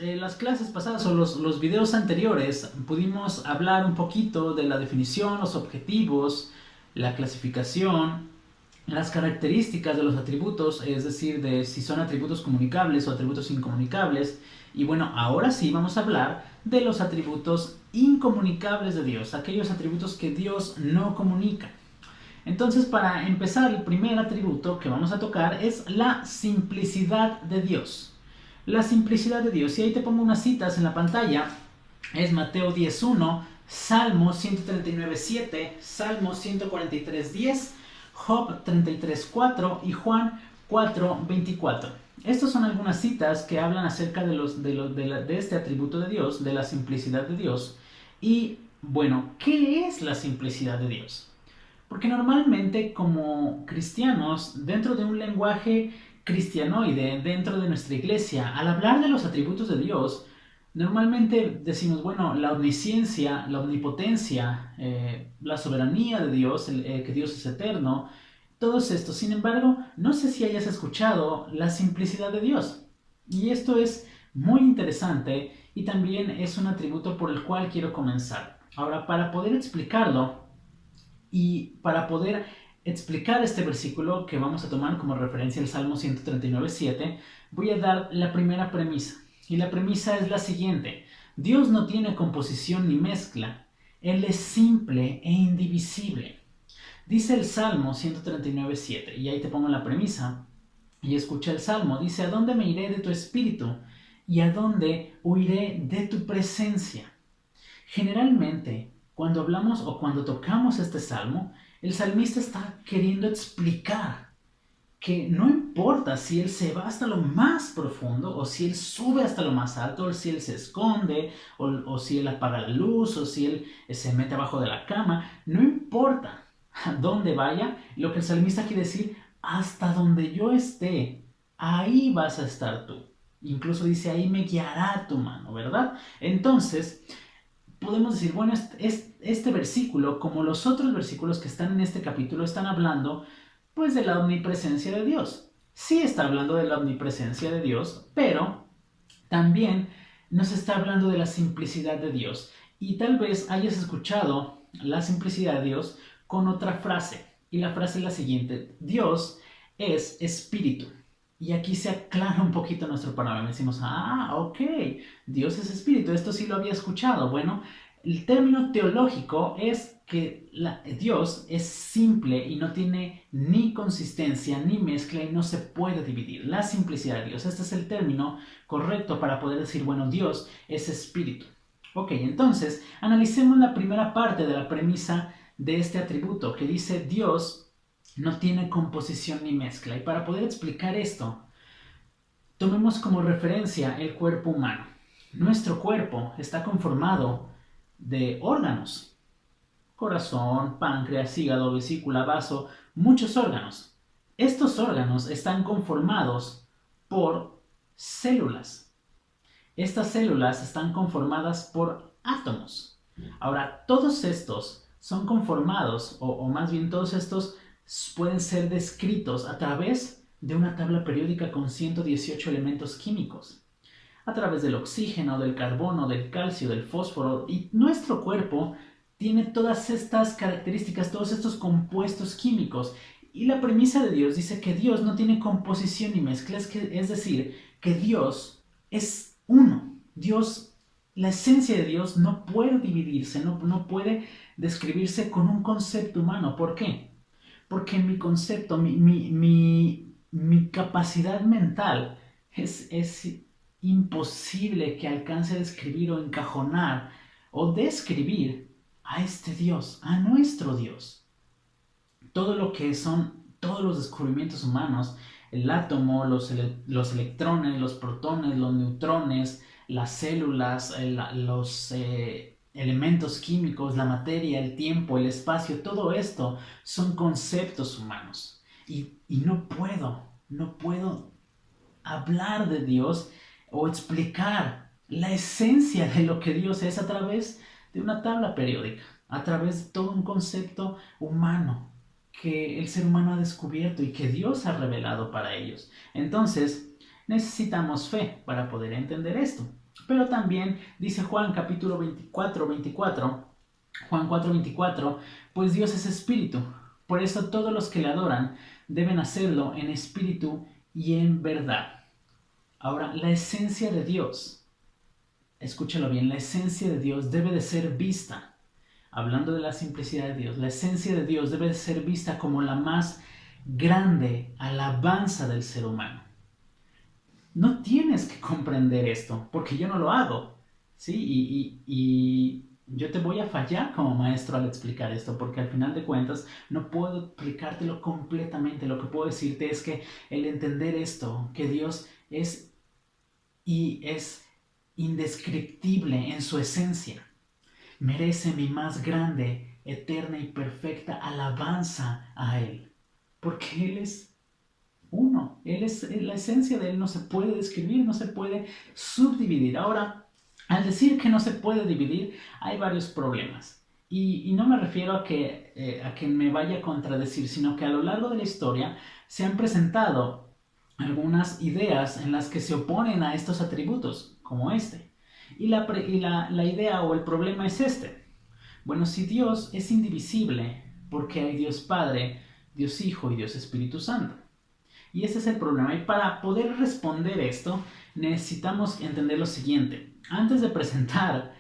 las clases pasadas o los videos anteriores pudimos hablar un poquito de la definición, los objetivos, la clasificación, las características de los atributos, es decir, de si son atributos comunicables o atributos incomunicables. Y bueno, ahora sí vamos a hablar de los atributos incomunicables de Dios, aquellos atributos que Dios no comunica. Entonces, para empezar, el primer atributo que vamos a tocar es la simplicidad de Dios. La simplicidad de Dios. Y ahí te pongo unas citas en la pantalla. Es Mateo 10.1, Salmo 139.7, Salmo 143.10, Job 33.4 y Juan 4.24. Estas son algunas citas que hablan acerca de este atributo de Dios, de la simplicidad de Dios. Y bueno, ¿qué es la simplicidad de Dios? Porque normalmente como cristianos, dentro de un lenguaje cristianoide, dentro de nuestra iglesia, al hablar de los atributos de Dios, normalmente decimos, bueno, la omnisciencia, la omnipotencia, la soberanía de Dios, que Dios es eterno, todos estos. Sin embargo, no sé si hayas escuchado la simplicidad de Dios. Y esto es muy interesante y también es un atributo por el cual quiero comenzar. Ahora, para poder explicarlo, y para poder explicar este versículo que vamos a tomar como referencia el Salmo 139.7, voy a dar la primera premisa. Y la premisa es la siguiente. Dios no tiene composición ni mezcla. Él es simple e indivisible. Dice el Salmo 139.7, y ahí te pongo la premisa, y escucha el Salmo. Dice, ¿a dónde me iré de tu espíritu? ¿Y a dónde huiré de tu presencia? Generalmente, cuando hablamos o cuando tocamos este salmo, el salmista está queriendo explicar que no importa si él se va hasta lo más profundo, o si él sube hasta lo más alto, o si él se esconde, o si él apaga la luz, o si él se mete abajo de la cama, no importa a dónde vaya, lo que el salmista quiere decir, hasta donde yo esté, ahí vas a estar tú. Incluso dice, ahí me guiará tu mano, ¿verdad? Entonces, podemos decir, bueno, este versículo, como los otros versículos que están en este capítulo, están hablando pues de la omnipresencia de Dios. Sí está hablando de la omnipresencia de Dios, pero también nos está hablando de la simplicidad de Dios. Y tal vez hayas escuchado la simplicidad de Dios con otra frase. Y la frase es la siguiente: Dios es espíritu. Y aquí se aclara un poquito nuestro panorama. Decimos, ok, Dios es espíritu. Esto sí lo había escuchado. Bueno, el término teológico es que Dios es simple y no tiene ni consistencia ni mezcla y no se puede dividir. La simplicidad de Dios. Este es el término correcto para poder decir, bueno, Dios es espíritu. Ok, entonces analicemos la primera parte de la premisa de este atributo que dice Dios no tiene composición ni mezcla. Y para poder explicar esto, tomemos como referencia el cuerpo humano. Nuestro cuerpo está conformado de órganos: corazón, páncreas, hígado, vesícula, vaso, muchos órganos. Estos órganos están conformados por células. Estas células están conformadas por átomos. Ahora, todos estos son conformados, o más bien todos estos pueden ser descritos a través de una tabla periódica con 118 elementos químicos, a través del oxígeno, del carbono, del calcio, del fósforo, y nuestro cuerpo tiene todas estas características, todos estos compuestos químicos. Y la premisa de Dios dice que Dios no tiene composición ni mezcla, es decir, que Dios es uno. Dios, la esencia de Dios no puede dividirse, no puede describirse con un concepto humano. ¿Por qué? Porque mi concepto, mi capacidad mental es imposible que alcance a describir o encajonar o describir a este Dios, a nuestro Dios. Todo lo que son todos los descubrimientos humanos, el átomo, los electrones, los protones, los neutrones, las células, los elementos químicos, la materia, el tiempo, el espacio, todo esto son conceptos humanos. Y no puedo hablar de Dios o explicar la esencia de lo que Dios es a través de una tabla periódica, a través de todo un concepto humano que el ser humano ha descubierto y que Dios ha revelado para ellos. Entonces, necesitamos fe para poder entender esto. Pero también dice Juan capítulo 24, Juan 4:24, pues Dios es espíritu, por eso todos los que le adoran deben hacerlo en espíritu y en verdad. Ahora, la esencia de Dios, escúchalo bien, la esencia de Dios debe de ser vista, hablando de la simplicidad de Dios, la esencia de Dios debe de ser vista como la más grande alabanza del ser humano. No tienes que comprender esto, porque yo no lo hago, ¿sí? Y yo te voy a fallar como maestro al explicar esto, porque al final de cuentas no puedo explicártelo completamente. Lo que puedo decirte es que el entender esto, que Dios es indescriptible en su esencia, merece mi más grande, eterna y perfecta alabanza a Él, porque Él es uno. Él es, la esencia de Él no se puede describir, no se puede subdividir. Ahora, al decir que no se puede dividir, hay varios problemas. Y no me refiero a que me vaya a contradecir, sino que a lo largo de la historia se han presentado algunas ideas en las que se oponen a estos atributos, como este. Y la idea o el problema es este. Bueno, si Dios es indivisible, ¿por qué hay Dios Padre, Dios Hijo y Dios Espíritu Santo? Y ese es el problema. Y para poder responder esto, necesitamos entender lo siguiente. Antes de presentar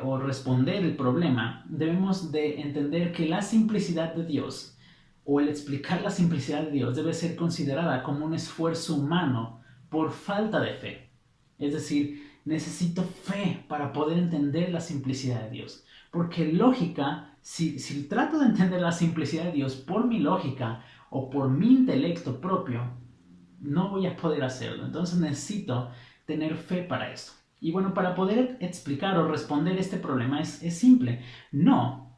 o responder el problema, debemos de entender que la simplicidad de Dios, o el explicar la simplicidad de Dios, debe ser considerada como un esfuerzo humano por falta de fe. Es decir, necesito fe para poder entender la simplicidad de Dios. Porque lógica, si trato de entender la simplicidad de Dios por mi lógica, o por mi intelecto propio, no voy a poder hacerlo. Entonces necesito tener fe para esto. Y bueno, para poder explicar o responder este problema es simple. No,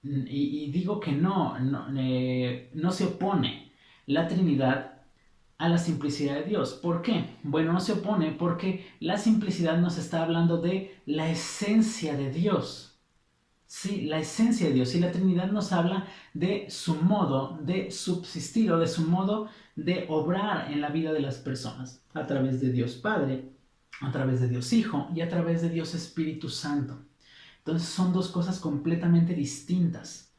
y digo que no se opone la Trinidad a la simplicidad de Dios. ¿Por qué? Bueno, no se opone porque la simplicidad nos está hablando de la esencia de Dios. Sí, la esencia de Dios. Y la Trinidad nos habla de su modo de subsistir o de su modo de obrar en la vida de las personas a través de Dios Padre, a través de Dios Hijo y a través de Dios Espíritu Santo. Entonces son dos cosas completamente distintas.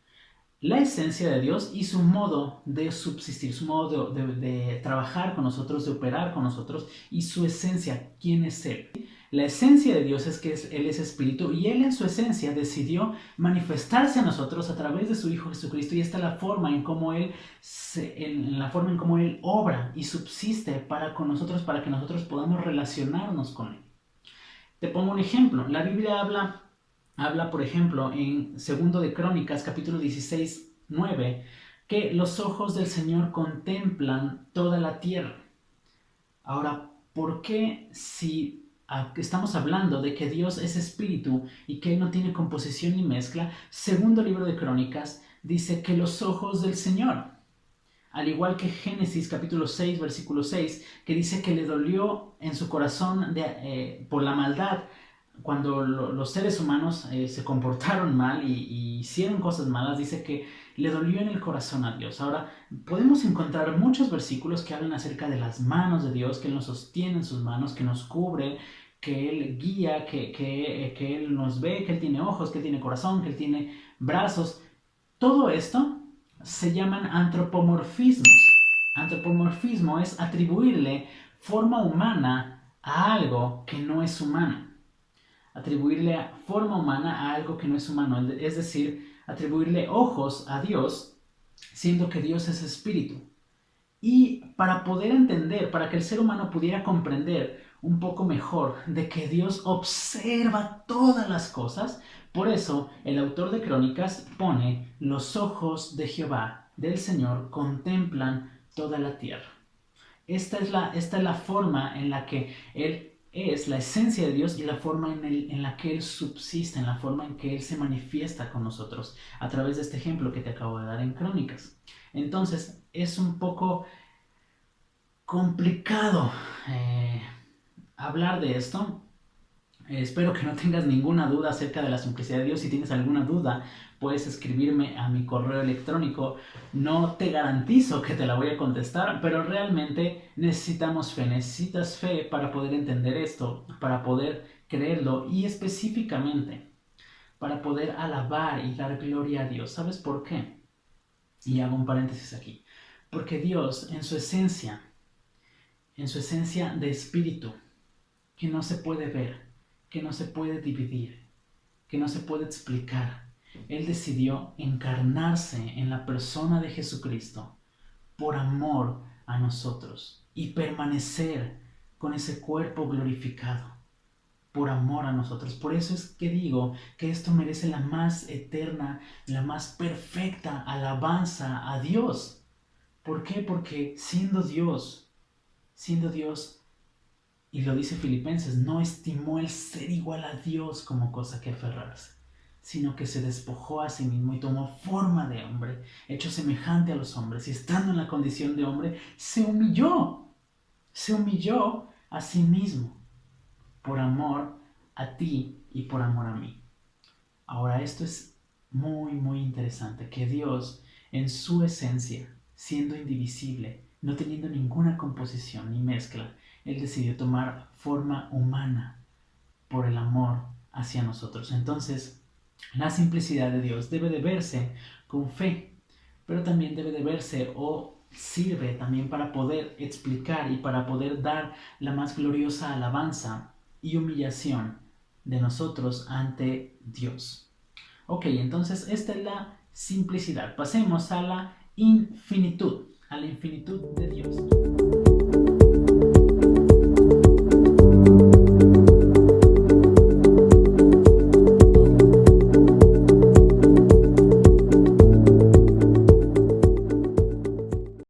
La esencia de Dios y su modo de subsistir, su modo de trabajar con nosotros, de operar con nosotros y su esencia, ¿quién es Él? La esencia de Dios es que Él es espíritu y Él en su esencia decidió manifestarse a nosotros a través de su Hijo Jesucristo, y esta es la forma en cómo Él obra y subsiste con nosotros, para que nosotros podamos relacionarnos con Él. Te pongo un ejemplo. La Biblia habla, por ejemplo, en 2 de Crónicas, capítulo 16, 9, que los ojos del Señor contemplan toda la tierra. Ahora, ¿por qué si estamos hablando de que Dios es espíritu y que Él no tiene composición ni mezcla? Segundo libro de Crónicas dice que los ojos del Señor, al igual que Génesis capítulo 6, versículo 6, que dice que le dolió en su corazón por la maldad, cuando los seres humanos se comportaron mal y hicieron cosas malas, dice que le dolió en el corazón a Dios. Ahora, podemos encontrar muchos versículos que hablan acerca de las manos de Dios, que Él nos sostiene en sus manos, que nos cubre, que Él guía, que Él nos ve, que Él tiene ojos, que Él tiene corazón, que Él tiene brazos. Todo esto se llaman antropomorfismos. Antropomorfismo es atribuirle forma humana a algo que no es humano. Atribuirle forma humana a algo que no es humano, es decir, atribuirle ojos a Dios, siendo que Dios es espíritu. Y para poder entender, para que el ser humano pudiera comprender un poco mejor de que Dios observa todas las cosas, por eso el autor de Crónicas pone: los ojos de Jehová, del Señor, contemplan toda la tierra. Esta es la forma en la que Él es la esencia de Dios y la forma en la que Él subsiste, en la forma en que Él se manifiesta con nosotros, a través de este ejemplo que te acabo de dar en Crónicas. Entonces, es un poco complicado hablar de esto, Espero que no tengas ninguna duda acerca de la simplicidad de Dios. Si tienes alguna duda, puedes escribirme a mi correo electrónico. No te garantizo que te la voy a contestar, pero realmente necesitamos fe. Necesitas fe para poder entender esto, para poder creerlo y específicamente para poder alabar y dar gloria a Dios. ¿Sabes por qué? Y hago un paréntesis aquí. Porque Dios, en su esencia de espíritu, que no se puede ver, que no se puede dividir, que no se puede explicar, Él decidió encarnarse en la persona de Jesucristo por amor a nosotros y permanecer con ese cuerpo glorificado por amor a nosotros. Por eso es que digo que esto merece la más eterna, la más perfecta alabanza a Dios. ¿Por qué? Porque siendo Dios, y lo dice Filipenses, no estimó el ser igual a Dios como cosa que aferrarse, sino que se despojó a sí mismo y tomó forma de hombre, hecho semejante a los hombres, y estando en la condición de hombre, se humilló a sí mismo, por amor a ti y por amor a mí. Ahora, esto es muy interesante, que Dios, en su esencia, siendo indivisible, no teniendo ninguna composición ni mezcla, Él decidió tomar forma humana por el amor hacia nosotros. Entonces, la simplicidad de Dios debe de verse con fe, pero también debe de verse o sirve también para poder explicar y para poder dar la más gloriosa alabanza y humillación de nosotros ante Dios. Ok, entonces esta es la simplicidad. Pasemos a la infinitud de Dios.